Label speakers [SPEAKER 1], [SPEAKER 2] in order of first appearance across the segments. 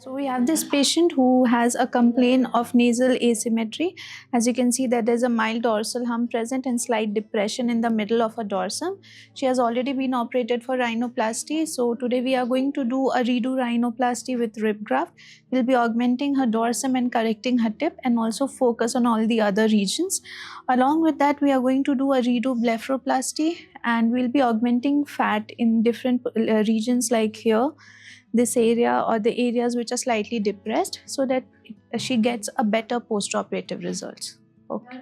[SPEAKER 1] So we have this patient who has a complaint of nasal asymmetry. As you can see that there's a mild dorsal hump present and slight depression in the middle of her dorsum. She has already been operated for rhinoplasty. So today we are going to do a redo rhinoplasty with rib graft. We'll be augmenting her dorsum and correcting her tip and also focus on all the other regions. Along with that, we are going to do a redo blepharoplasty and we'll be augmenting fat in different regions like here, this area or the areas which are slightly depressed so that she gets a better post-operative results. Okay.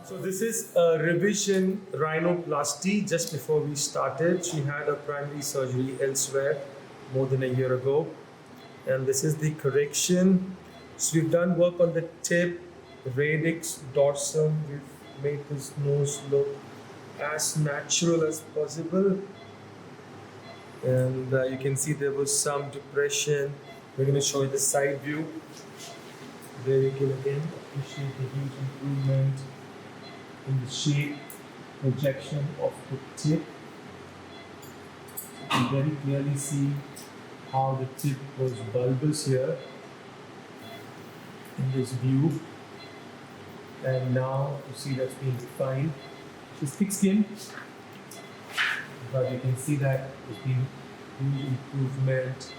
[SPEAKER 2] So this is a revision rhinoplasty. Just before we started, she had a primary surgery elsewhere more than a year ago. And this is the correction. So we've done work on the tip, radix, dorsum. We've made this nose look as natural as possible. And you can see there was some depression. We're going to show you the side view. There you can again appreciate the huge improvement in the shape, projection of the tip. You can very clearly see how the tip was bulbous here in this view, and now you see that's being defined. She's thick skin, but you can see that there's been huge improvement.